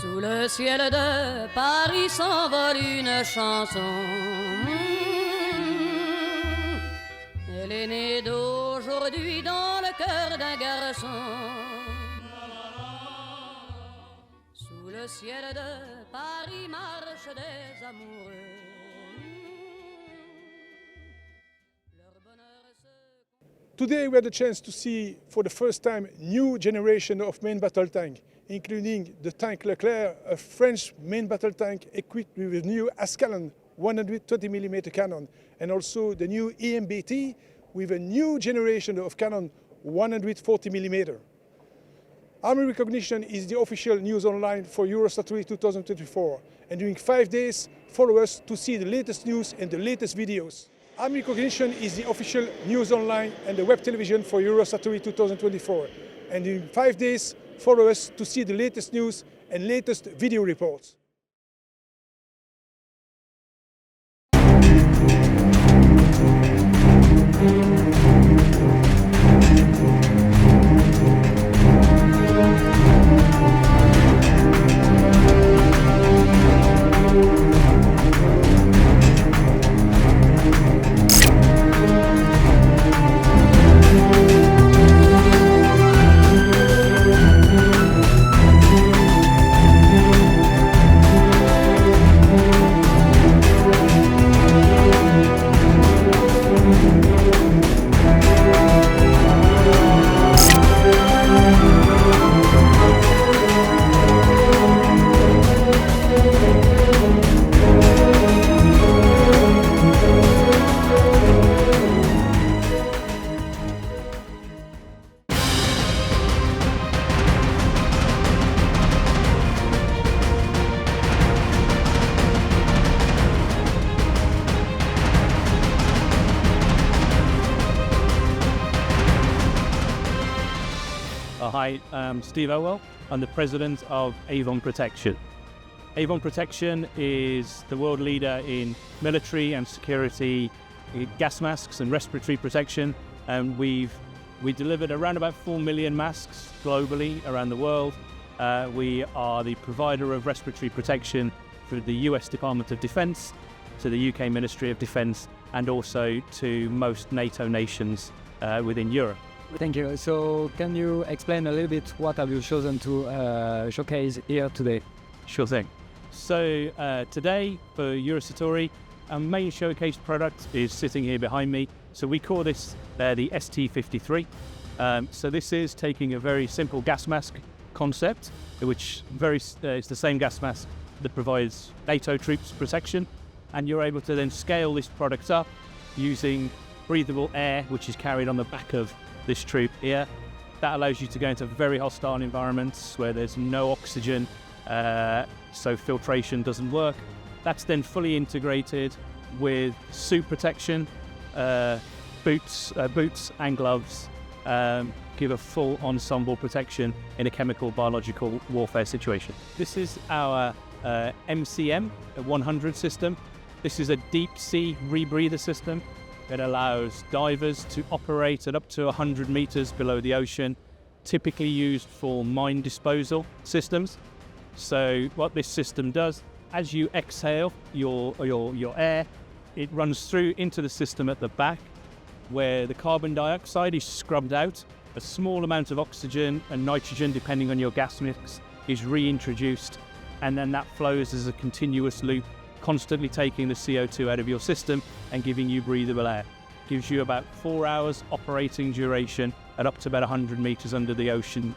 Sous le ciel de Paris s'envole une chanson. Elle est née d'aujourd'hui dans le cœur d'un garçon. Sous le ciel de Paris marchent des amoureux. Today we had the chance to see for the first time new generation of main battle tank, including the tank Leclerc, a French main battle tank equipped with a new Ascalon 120mm cannon, and also the new EMBT with a new generation of cannon 140mm. Army recognition is the official news online for Eurosatory 2024, and during 5 days follow us to see the latest news and the latest videos. Army recognition is the official news online and the web television for Eurosatory 2024, and in 5 days follow us to see the latest news and latest video reports. Hi, I'm Steve Elwell. I'm the president of Avon Protection. Avon Protection is the world leader in military and security gas masks and respiratory protection, and we delivered around about 4 million masks globally around the world. We are the provider of respiratory protection for the US Department of Defense, to the UK Ministry of Defense, and also to most NATO nations within Europe. Thank you. So can you explain a little bit what have you chosen to showcase here today? Sure thing. So today for Eurosatory, our main showcase product is sitting here behind me. So we call this the ST53. So this is taking a very simple gas mask concept, which is the same gas mask that provides NATO troops protection, and you're able to then scale this product up using breathable air, which is carried on the back of this troop here. That allows you to go into very hostile environments where there's no oxygen, so filtration doesn't work. That's then fully integrated with suit protection, boots and gloves, give a full ensemble protection in a chemical biological warfare situation. This is our MCM 100 system. This is a deep sea rebreather system. It allows divers to operate at up to 100 meters below the ocean, typically used for mine disposal systems. So what this system does, as you exhale your air, it runs through into the system at the back, where the carbon dioxide is scrubbed out. A small amount of oxygen and nitrogen, depending on your gas mix, is reintroduced, and then that flows as a continuous loop, constantly taking the CO2 out of your system and giving you breathable air. Gives you about 4 hours operating duration at up to about 100 meters under the ocean,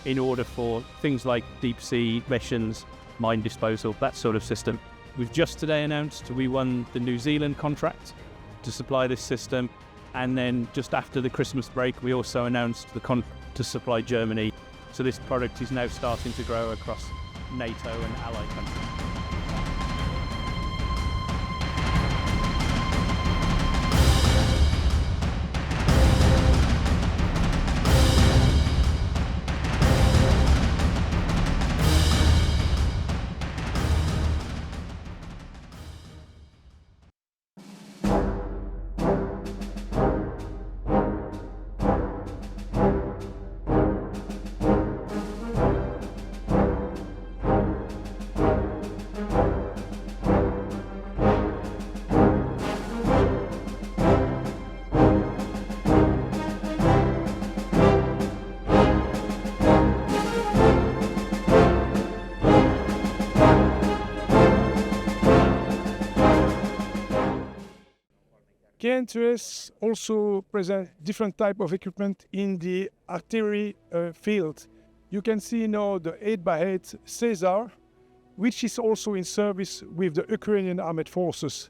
in order for things like deep sea missions, mine disposal, that sort of system. We've just today announced we won the New Zealand contract to supply this system, and then just after the Christmas break we also announced the contract to supply Germany. So this product is now starting to grow across NATO and allied countries. KNDS also present different type of equipment in the artillery field. You can see now the 8x8 Caesar, which is also in service with the Ukrainian armed forces.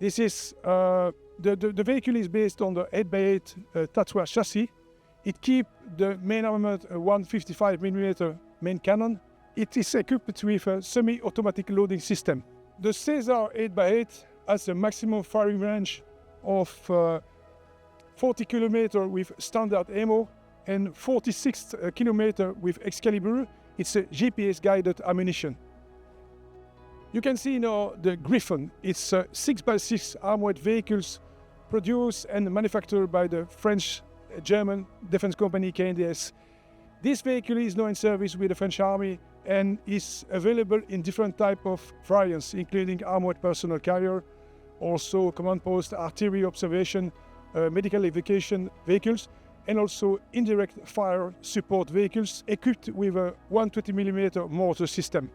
This is the vehicle is based on the 8x8 Tatwa chassis. It keeps the main armament 155mm main cannon. It is equipped with a semi-automatic loading system. The Caesar 8x8 has a maximum firing range of 40 km with standard ammo and 46 km with Excalibur. It's a GPS-guided ammunition. You can see now the Griffon. It's 6x6 armored vehicles produced and manufactured by the French-German defense company KNDS. This vehicle is now in service with the French Army and is available in different types of variants, including armored personnel carrier, also command post, artillery observation, medical evacuation vehicles, and also indirect fire support vehicles equipped with a 120mm mortar system.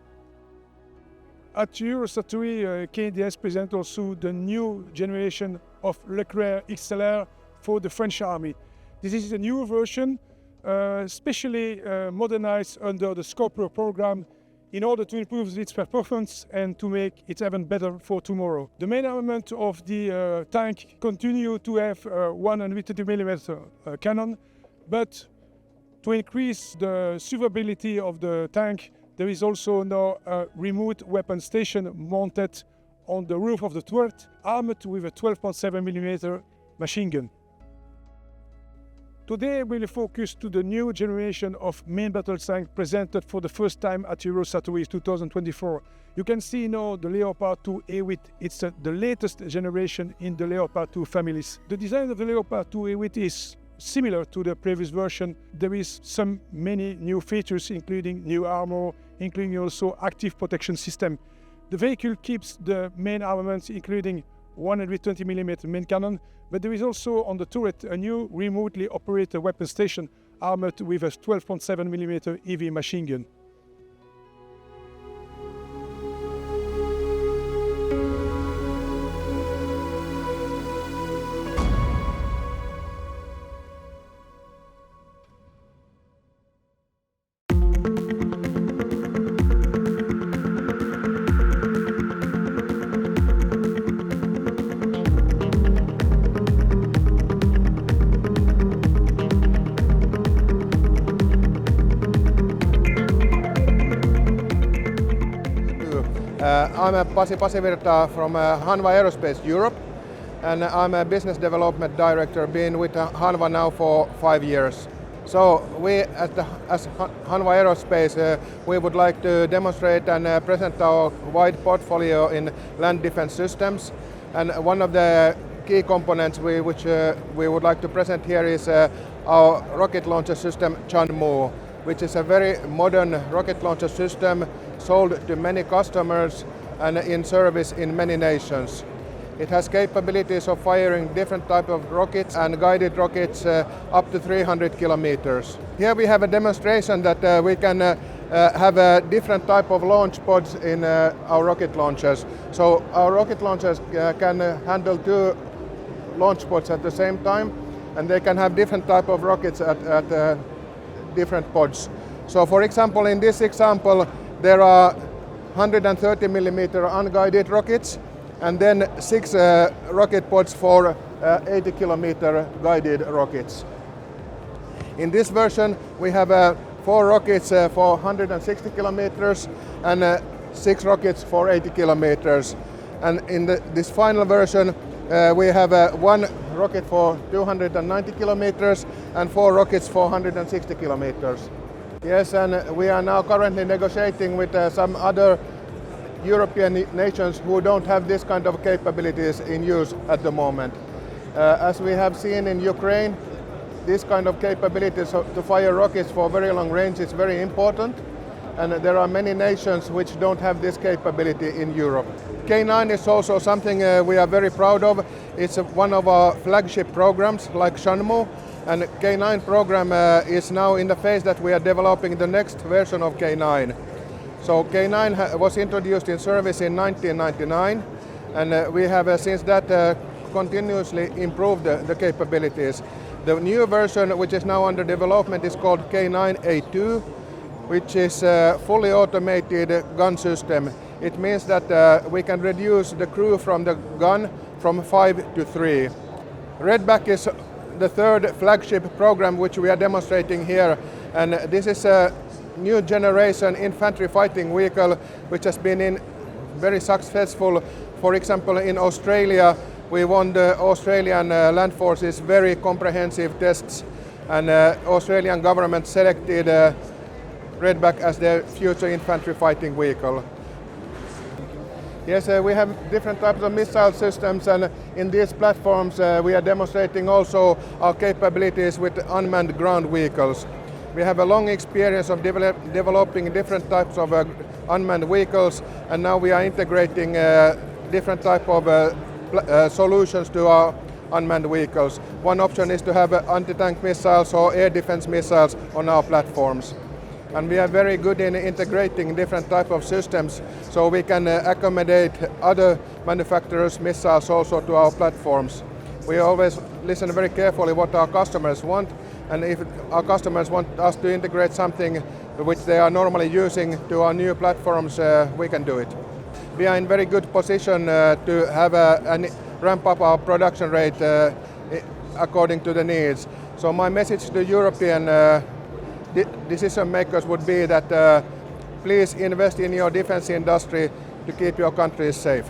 At Eurosatory, KNDS presents also the new generation of Leclerc XLR for the French Army. This is a new version, specially modernized under the Scorpio program in order to improve its performance and to make it even better for tomorrow. The main armament of the tank continue to have 120mm cannon, but to increase the survivability of the tank, there is also now a remote weapon station mounted on the roof of the turret, armed with a 12.7mm machine gun. Today we'll focus to the new generation of main battle tank presented for the first time at Eurosatory 2024. You can see now the Leopard 2 A-Wit. It's the latest generation in the Leopard 2 families. The design of the Leopard 2 A-Wit is similar to the previous version. There is many new features, including new armor, including also active protection system. The vehicle keeps the main armaments, including 120mm main cannon, but there is also on the turret a new remotely operated weapon station armored with a 12.7mm EV machine gun. I'm Pasi Pasivirta from Hanwha Aerospace Europe, and I'm a business development director, been with Hanwha now for 5 years. So we as Hanwha Aerospace, we would like to demonstrate and present our wide portfolio in land defense systems. And one of the key components which we would like to present here is our rocket launcher system Chunmo, which is a very modern rocket launcher system sold to many customers and in service in many nations. It has capabilities of firing different types of rockets and guided rockets up to 300 kilometers. Here we have a demonstration that we can have a different type of launch pods in our rocket launchers. So our rocket launchers can handle 2 launch pods at the same time, and they can have different type of rockets at different pods. So for example, in this example, there are 130mm unguided rockets, and then 6 rocket pods for 80km guided rockets. In this version, we have 4 rockets for 160 kilometers and 6 rockets for 80 kilometers. And in this final version, we have 1 rocket for 290 kilometers and 4 rockets for 160 kilometers. Yes, and we are now currently negotiating with some other European nations who don't have this kind of capabilities in use at the moment. As we have seen in Ukraine, this kind of capabilities to fire rockets for very long range is very important, and there are many nations which don't have this capability in Europe. K9 is also something we are very proud of. It's one of our flagship programs like Chunmo, and K9 program is now in the phase that we are developing the next version of K9. So K9 was introduced in service in 1999, and we have since that continuously improve the capabilities. The new version, which is now under development, is called K9A2, which is a fully automated gun system. It means that we can reduce the crew from the gun from 5 to 3. Redback is the third flagship program which we are demonstrating here, and this is a new generation infantry fighting vehicle which has been very successful. For example, in Australia, we won the Australian Land Force's very comprehensive tests, and Australian government selected Redback as their future infantry fighting vehicle. Yes, we have different types of missile systems, and in these platforms we are demonstrating also our capabilities with unmanned ground vehicles. We have a long experience of developing different types of unmanned vehicles, and now we are integrating different type of solutions to our unmanned vehicles. One option is to have anti-tank missiles or air defense missiles on our platforms. And we are very good in integrating different type of systems, so we can accommodate other manufacturers' missiles also to our platforms. We always listen very carefully what our customers want, and if our customers want us to integrate something which they are normally using to our new platforms, we can do it. We are in very good position to have and ramp up our production rate according to the needs. So my message to European decision makers would be that please invest in your defense industry to keep your countries safe.